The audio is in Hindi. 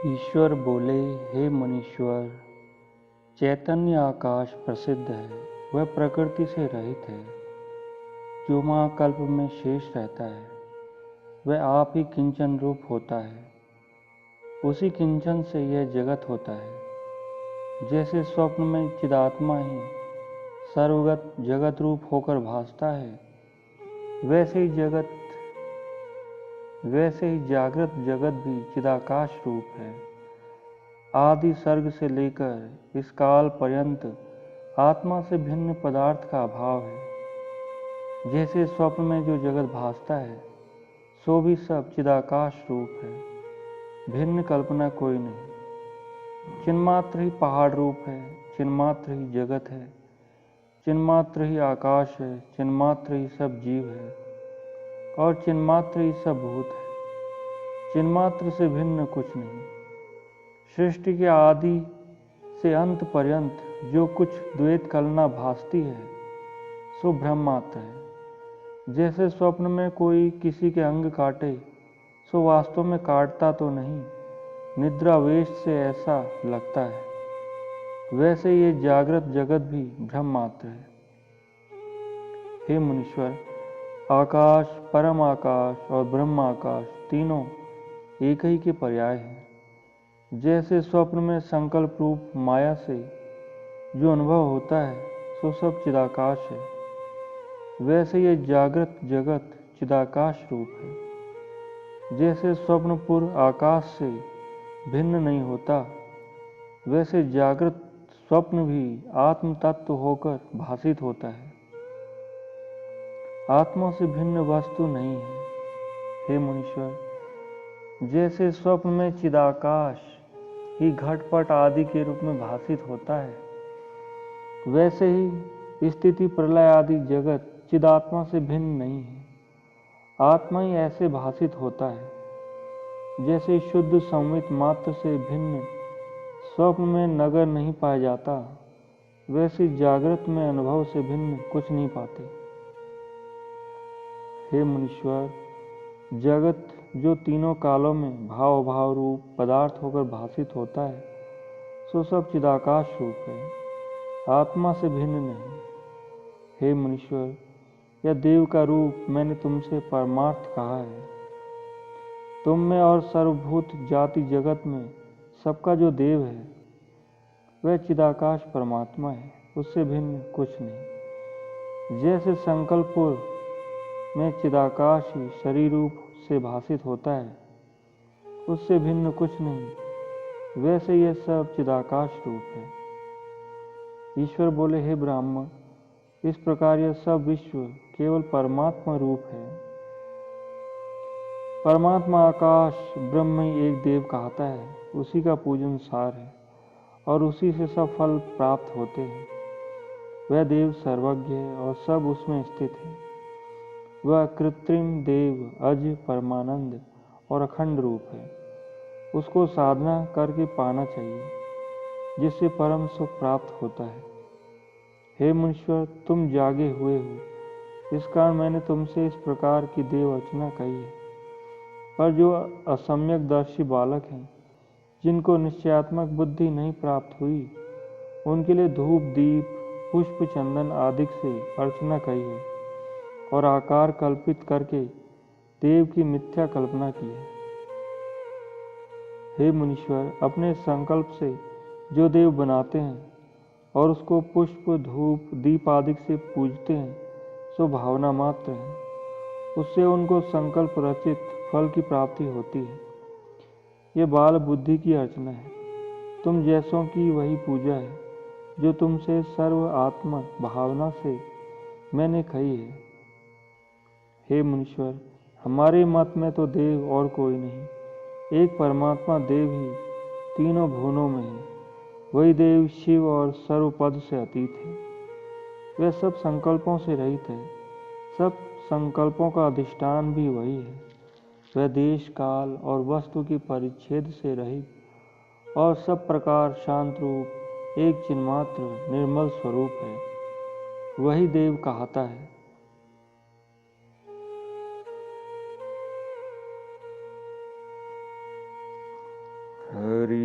ईश्वर बोले, हे मुनीश्वर, चैतन्य आकाश प्रसिद्ध है। वह प्रकृति से रहित है, जो महाकल्प में शेष रहता है। वह आप ही किंचन रूप होता है। उसी किंचन से यह जगत होता है। जैसे स्वप्न में चिदात्मा ही सर्वगत जगत रूप होकर भासता है, वैसे ही जागृत जगत भी चिदाकाश रूप है। आदि सर्ग से लेकर इस काल पर्यंत आत्मा से भिन्न पदार्थ का अभाव है। जैसे स्वप्न में जो जगत भासता है, सो भी सब चिदाकाश रूप है। भिन्न कल्पना कोई नहीं। चिन्मात्र ही पहाड़ रूप है, चिन्मात्र ही जगत है, चिन्मात्र ही आकाश है, चिन्मात्र ही सब जीव है और चिन्मात्र ही सब भूत है। चिन्मात्र से भिन्न कुछ नहीं। सृष्टि के आदि से अंत पर्यंत जो कुछ द्वैत कलना भासती है, सो भ्रम मात्र है। जैसे स्वप्न में कोई किसी के अंग काटे, सो वास्तव में काटता तो नहीं, निद्रावेश से ऐसा लगता है। वैसे ये जागृत जगत भी भ्रम मात्र है। हे मुनीश्वर, आकाश, परम आकाश और ब्रह्माकाश तीनों एक ही के पर्याय हैं। जैसे स्वप्न में संकल्प रूप माया से जो अनुभव होता है, सो सब चिदाकाश है। वैसे ये जागृत जगत चिदाकाश रूप है। जैसे स्वप्नपुर आकाश से भिन्न नहीं होता, वैसे जागृत स्वप्न भी आत्म तत्व होकर भासित होता है। आत्मा से भिन्न वस्तु नहीं है। हे मुनीश्वर, जैसे स्वप्न में चिदाकाश ही घटपट आदि के रूप में भासित होता है, वैसे ही स्थिति प्रलय आदि जगत चिदात्मा से भिन्न नहीं है। आत्मा ही ऐसे भासित होता है। जैसे शुद्ध संवित मात्र से भिन्न स्वप्न में नगर नहीं पाया जाता, वैसे जागृत में अनुभव से भिन्न कुछ नहीं पाते। हे मुनीश्वर, जगत जो तीनों कालों में भाव भाव रूप पदार्थ होकर भासित होता है, सो सब चिदाकाश रूप है, आत्मा से भिन्न नहीं। हे मुनीश्वर, यह देव का रूप मैंने तुमसे परमार्थ कहा है। तुम में और सर्वभूत जाति जगत में सबका जो देव है, वह चिदाकाश परमात्मा है, उससे भिन्न कुछ नहीं। जैसे संकल्पपुर में चिदाकाश ही शरीर रूप से भासित होता है, उससे भिन्न कुछ नहीं, वैसे यह सब चिदाकाश रूप है। ईश्वर बोले, हे ब्राह्मण, इस प्रकार यह सब विश्व केवल परमात्मा रूप है। परमात्मा आकाश ब्रह्म ही एक देव कहता है, उसी का पूजन सार है और उसी से सब फल प्राप्त होते हैं। वह देव सर्वज्ञ है और सब उसमें स्थित है। वह कृत्रिम देव अज परमानंद और अखंड रूप है। उसको साधना करके पाना चाहिए, जिससे परम सुख प्राप्त होता है। हे मुनीश्वर, तुम जागे हुए हो, इस कारण मैंने तुमसे इस प्रकार की देव अर्चना कही है। पर जो असम्यक दर्शी बालक हैं, जिनको निश्चयात्मक बुद्धि नहीं प्राप्त हुई, उनके लिए धूप दीप पुष्प चंदन आदि से अर्चना कही है और आकार कल्पित करके देव की मिथ्या कल्पना की है। हे मुनीश्वर, अपने संकल्प से जो देव बनाते हैं और उसको पुष्प धूप दीप आदि से पूजते हैं, सो भावना मात्र है। उससे उनको संकल्प रचित फल की प्राप्ति होती है। ये बाल बुद्धि की अर्चना है। तुम जैसों की वही पूजा है, जो तुमसे सर्व आत्मा भावना से मैंने कही है। हे मुनीश्वर, हमारे मत में तो देव और कोई नहीं, एक परमात्मा देव ही तीनों भुवनों में है। वही देव शिव और सर्वपद से अतीत है। वह सब संकल्पों से रहित है। सब संकल्पों का अधिष्ठान भी वही है। वह देश काल और वस्तु की परिच्छेद से रहित और सब प्रकार शांत रूप एक चिन्मात्र निर्मल स्वरूप है। वही देव कहता है। हरि